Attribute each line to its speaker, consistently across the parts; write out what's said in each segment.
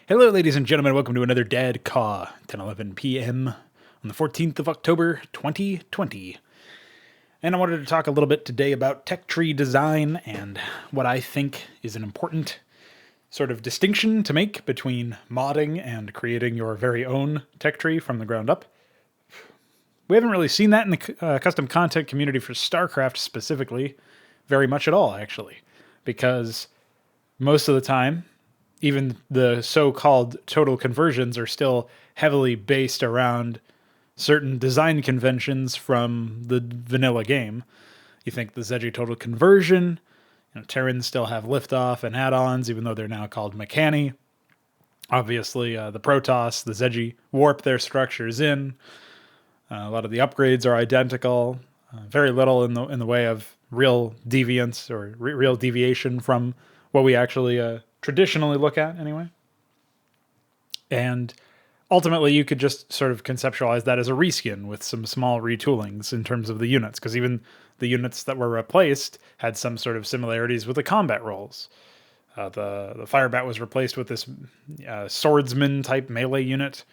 Speaker 1: Hello, ladies and gentlemen. Welcome to another DADCAW, 10:11 p.m. on the 14th of October, 2020. And I wanted to talk a little bit today about Techtree design and what I think is an important sort of distinction to make between modding and creating your very own Techtree from the ground up. We haven't really seen that in the custom content community for StarCraft specifically very much at all, actually, because most of the time, even the so-called total conversions are still heavily based around certain design conventions from the vanilla game. You think the Zedgy total conversion, Terrans still have liftoff and add-ons, even though they're now called Mechani. Obviously, the Protoss, the Zedgy warp their structures in. A lot of the upgrades are identical. Very little in the way of real deviance or real deviation from what we actually traditionally look at anyway. And ultimately, you could just sort of conceptualize that as a reskin with some small retoolings in terms of the units, because even the units that were replaced had some sort of similarities with the combat roles. The Firebat was replaced with this swordsman type melee unit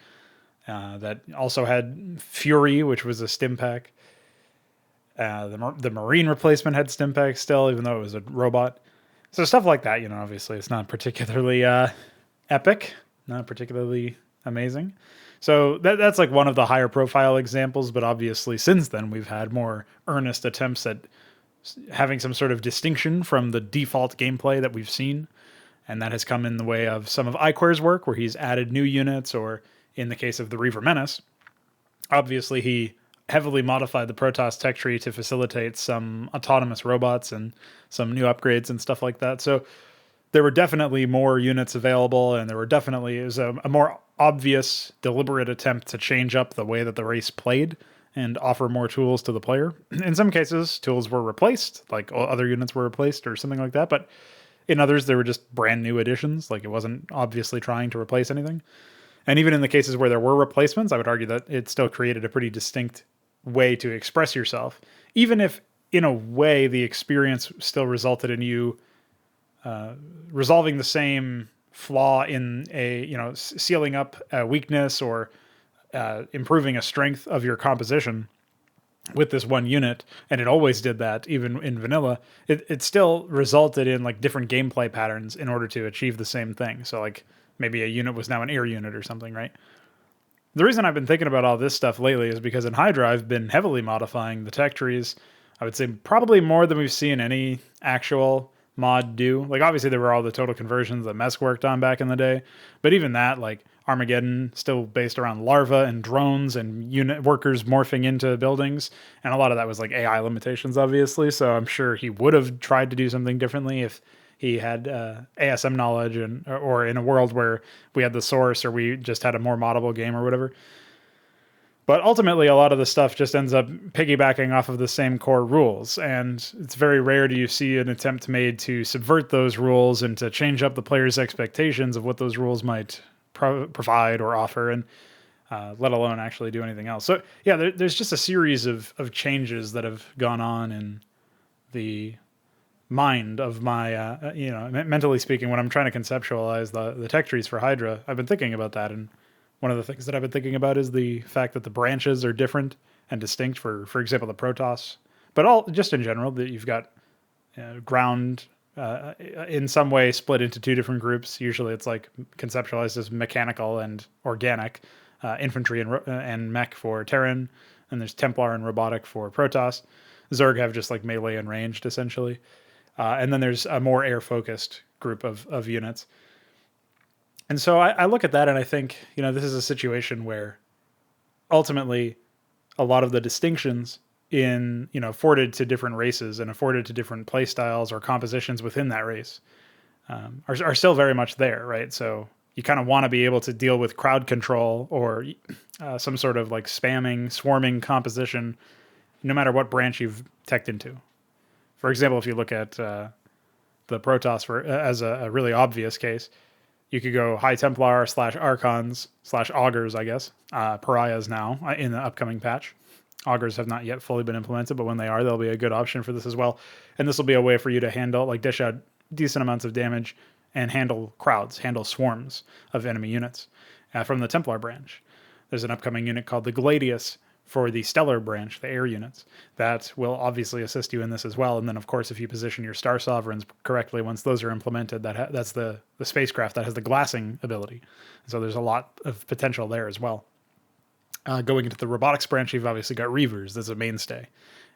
Speaker 1: that also had Fury, which was a stim pack. The Marine replacement had stim pack still, even though it was a robot. So stuff like that, obviously it's not particularly epic, not particularly amazing. So that's like one of the higher profile examples, but obviously since then we've had more earnest attempts at having some sort of distinction from the default gameplay that we've seen. And that has come in the way of some of Iquare's work, where he's added new units, or in the case of the Reaver Menace, obviously he heavily modified the Protoss tech tree to facilitate some autonomous robots and some new upgrades and stuff like that. So there were definitely more units available, and it was a more obvious, deliberate attempt to change up the way that the race played and offer more tools to the player. In some cases, tools were replaced, like other units were replaced or something like that, but in others, they were just brand new additions, like it wasn't obviously trying to replace anything. And even in the cases where there were replacements, I would argue that it still created a pretty distinct way to express yourself, even if in a way the experience still resulted in you resolving the same flaw in sealing up a weakness or improving a strength of your composition with this one unit. And it always did that, even in vanilla. It still resulted in like different gameplay patterns in order to achieve the same thing. So like maybe a unit was now an air unit or something, right? The reason I've been thinking about all this stuff lately is because in Hydra, I've been heavily modifying the tech trees. I would say probably more than we've seen any actual mod do. Like, obviously, there were all the total conversions that Mesk worked on back in the day. But even that, like, Armageddon, still based around larvae and drones and unit workers morphing into buildings. And a lot of that was, like, AI limitations, obviously. So I'm sure he would have tried to do something differently if he had ASM knowledge, or in a world where we had the source, or we just had a more moddable game or whatever. But ultimately, a lot of the stuff just ends up piggybacking off of the same core rules. And it's very rare do you see an attempt made to subvert those rules and to change up the player's expectations of what those rules might provide or offer, and let alone actually do anything else. So yeah, there's just a series of changes that have gone on in the mind of my, mentally speaking, when I'm trying to conceptualize the tech trees for Hydra. I've been thinking about that, and one of the things that I've been thinking about is the fact that the branches are different and distinct for example, the Protoss, but just in general, that you've got ground in some way split into two different groups. Usually it's like conceptualized as mechanical and organic, infantry and mech for Terran, and there's Templar and robotic for Protoss. Zerg have just like melee and ranged, essentially. And then there's a more air-focused group of units. And so I look at that and I think, this is a situation where ultimately a lot of the distinctions afforded to different races and afforded to different play styles or compositions within that race are still very much there, right? So you kind of want to be able to deal with crowd control or some sort of like spamming, swarming composition, no matter what branch you've teched into. For example, if you look at the Protoss as a really obvious case, you could go High Templar / Archons / Augurs, I guess. Pariahs now in the upcoming patch. Augurs have not yet fully been implemented, but when they are, they'll be a good option for this as well. And this will be a way for you to dish out decent amounts of damage and handle crowds, handle swarms of enemy units from the Templar branch. There's an upcoming unit called the Gladius for the Stellar branch, the air units, that will obviously assist you in this as well. And then, of course, if you position your Star Sovereigns correctly, once those are implemented, that's the spacecraft that has the glassing ability. So there's a lot of potential there as well. Going into the robotics branch, you've obviously got Reavers. That's a mainstay.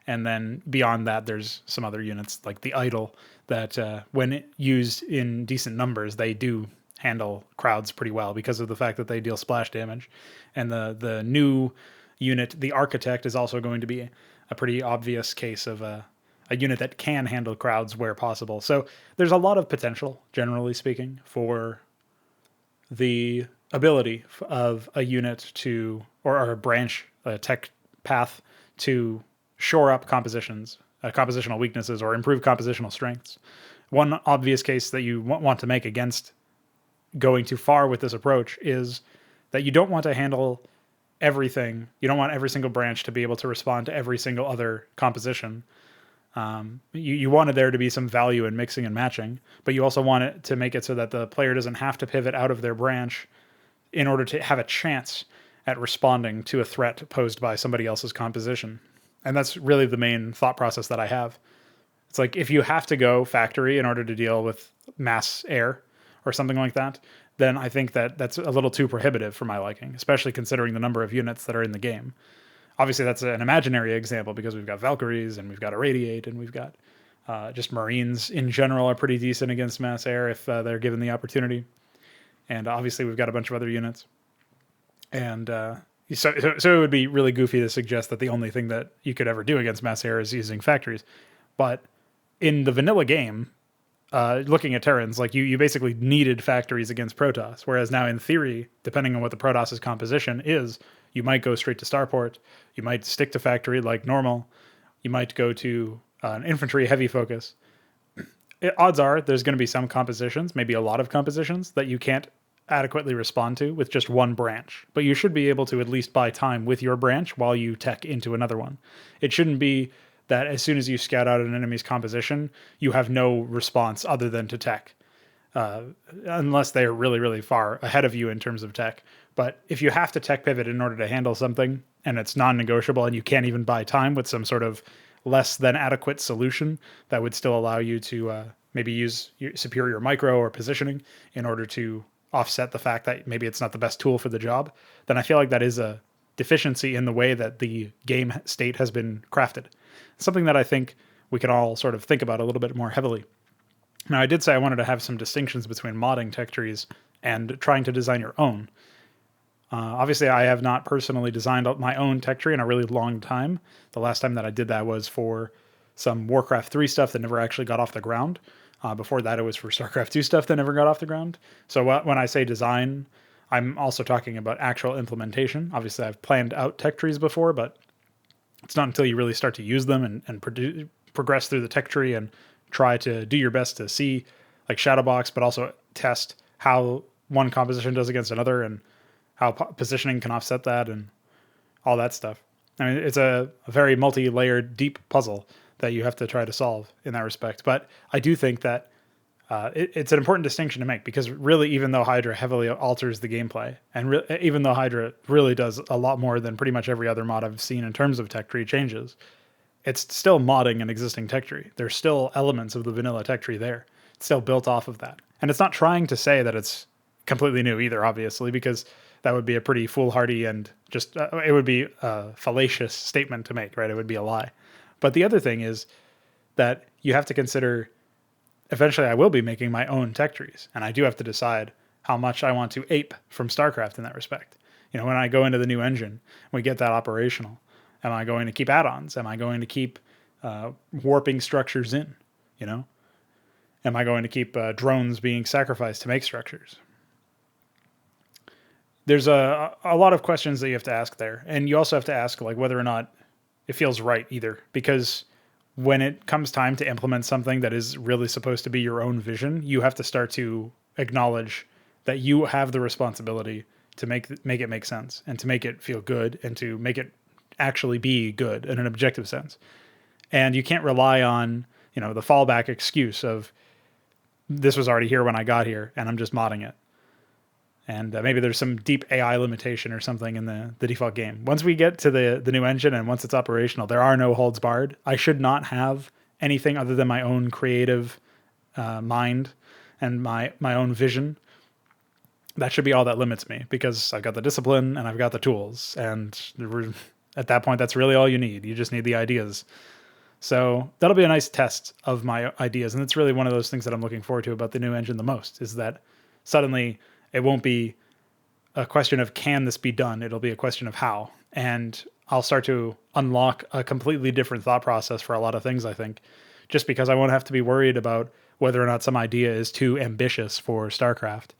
Speaker 1: And then beyond that, there's some other units like the Idol that, when used in decent numbers, they do handle crowds pretty well because of the fact that they deal splash damage. And the new unit, the Architect, is also going to be a pretty obvious case of a unit that can handle crowds where possible. So there's a lot of potential, generally speaking, for the ability of a unit to, or a branch, a tech path to shore up compositions, compositional weaknesses, or improve compositional strengths. One obvious case that you want to make against going too far with this approach is that you don't want to handle everything. You don't want every single branch to be able to respond to every single other composition. You wanted there to be some value in mixing and matching, but you also want it to make it so that the player doesn't have to pivot out of their branch in order to have a chance at responding to a threat posed by somebody else's composition. And that's really the main thought process that I have. It's like, if you have to go factory in order to deal with mass air or something like that, then I think that that's a little too prohibitive for my liking, especially considering the number of units that are in the game. Obviously, that's an imaginary example because we've got Valkyries and we've got Irradiate and we've got just Marines in general are pretty decent against mass air if they're given the opportunity. And obviously, we've got a bunch of other units. And so it would be really goofy to suggest that the only thing that you could ever do against mass air is using factories. But in the vanilla game, looking at Terrans, like you basically needed factories against Protoss. Whereas now in theory, depending on what the Protoss's composition is, you might go straight to starport. You might stick to factory like normal. You might go to an infantry heavy focus. Odds are there's going to be some compositions, maybe a lot of compositions, that you can't adequately respond to with just one branch. But you should be able to at least buy time with your branch while you tech into another one. It shouldn't be that as soon as you scout out an enemy's composition, you have no response other than to tech. Unless they're really, really far ahead of you in terms of tech. But if you have to tech pivot in order to handle something, and it's non-negotiable, and you can't even buy time with some sort of less than adequate solution that would still allow you to maybe use your superior micro or positioning in order to offset the fact that maybe it's not the best tool for the job, then I feel like that is a deficiency in the way that the game state has been crafted. Something that I think we can all sort of think about a little bit more heavily. Now, I did say I wanted to have some distinctions between modding tech trees and trying to design your own. Obviously, I have not personally designed my own tech tree in a really long time. The last time that I did that was for some Warcraft 3 stuff that never actually got off the ground. Before that, it was for StarCraft 2 stuff that never got off the ground. So when I say design, I'm also talking about actual implementation. Obviously, I've planned out tech trees before, but it's not until you really start to use them and progress through the tech tree and try to do your best to see, like Shadowbox, but also test how one composition does against another and how positioning can offset that and all that stuff. I mean, it's a very multi-layered, deep puzzle that you have to try to solve in that respect. But I do think that it's an important distinction to make, because really, even though Hydra heavily alters the gameplay, and even though Hydra really does a lot more than pretty much every other mod I've seen in terms of tech tree changes, it's still modding an existing tech tree. There's still elements of the vanilla tech tree there. It's still built off of that. And it's not trying to say that it's completely new either, obviously, because that would be a pretty foolhardy and just, it would be a fallacious statement to make, right? It would be a lie. But the other thing is that you have to consider, eventually I will be making my own tech trees, and I do have to decide how much I want to ape from StarCraft in that respect. You know, when I go into the new engine, we get that operational. Am I going to keep add-ons? Am I going to keep warping structures in? You know, am I going to keep drones being sacrificed to make structures? There's a lot of questions that you have to ask there, and you also have to ask like whether or not it feels right either, because when it comes time to implement something that is really supposed to be your own vision, you have to start to acknowledge that you have the responsibility to make it make sense and to make it feel good and to make it actually be good in an objective sense. And you can't rely on, you know, the fallback excuse of, this was already here when I got here, and I'm just modding it. And maybe there's some deep AI limitation or something in the default game. Once we get to the new engine and once it's operational, there are no holds barred. I should not have anything other than my own creative mind and my own vision. That should be all that limits me, because I've got the discipline and I've got the tools. And at that point, that's really all you need. You just need the ideas. So that'll be a nice test of my ideas. And it's really one of those things that I'm looking forward to about the new engine the most, is that suddenly it won't be a question of can this be done? It'll be a question of how. And I'll start to unlock a completely different thought process for a lot of things, I think, just because I won't have to be worried about whether or not some idea is too ambitious for StarCraft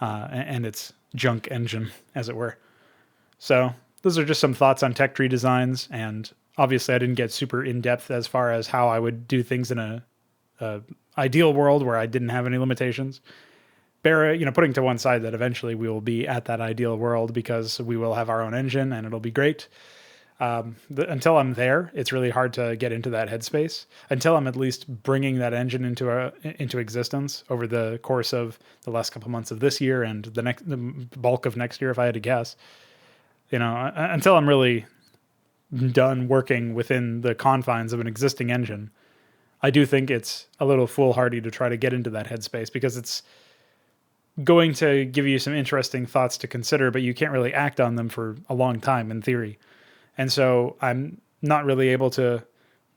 Speaker 1: and its junk engine, as it were. So those are just some thoughts on Techtree designs. And obviously I didn't get super in-depth as far as how I would do things in a ideal world where I didn't have any limitations. Putting to one side that eventually we will be at that ideal world, because we will have our own engine and it'll be great. Until I'm there, it's really hard to get into that headspace. Until I'm at least bringing that engine into existence over the course of the last couple months of this year and the bulk of next year, if I had to guess. Until I'm really done working within the confines of an existing engine, I do think it's a little foolhardy to try to get into that headspace, because it's going to give you some interesting thoughts to consider, but you can't really act on them for a long time in theory. And so I'm not really able to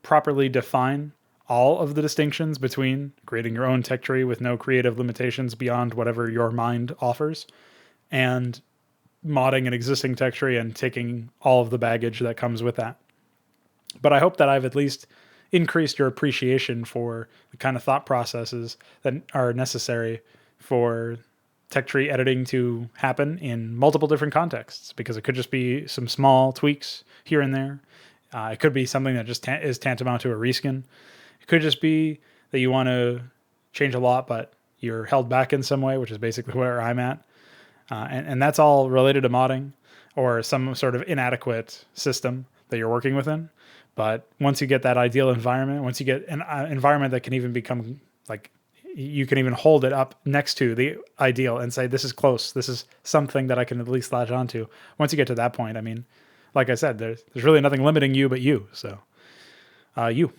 Speaker 1: properly define all of the distinctions between creating your own tech tree with no creative limitations beyond whatever your mind offers, and modding an existing tech tree and taking all of the baggage that comes with that. But I hope that I've at least increased your appreciation for the kind of thought processes that are necessary for tech tree editing to happen in multiple different contexts, because it could just be some small tweaks here and there. It could be something that just is tantamount to a reskin. It could just be that you want to change a lot, but you're held back in some way, which is basically where I'm at. And that's all related to modding or some sort of inadequate system that you're working within. But once you get that ideal environment, once you get an environment that can even become like, you can even hold it up next to the ideal and say, this is close. This is something that I can at least latch onto. Once you get to that point, I mean, like I said, there's really nothing limiting you but you. So, you.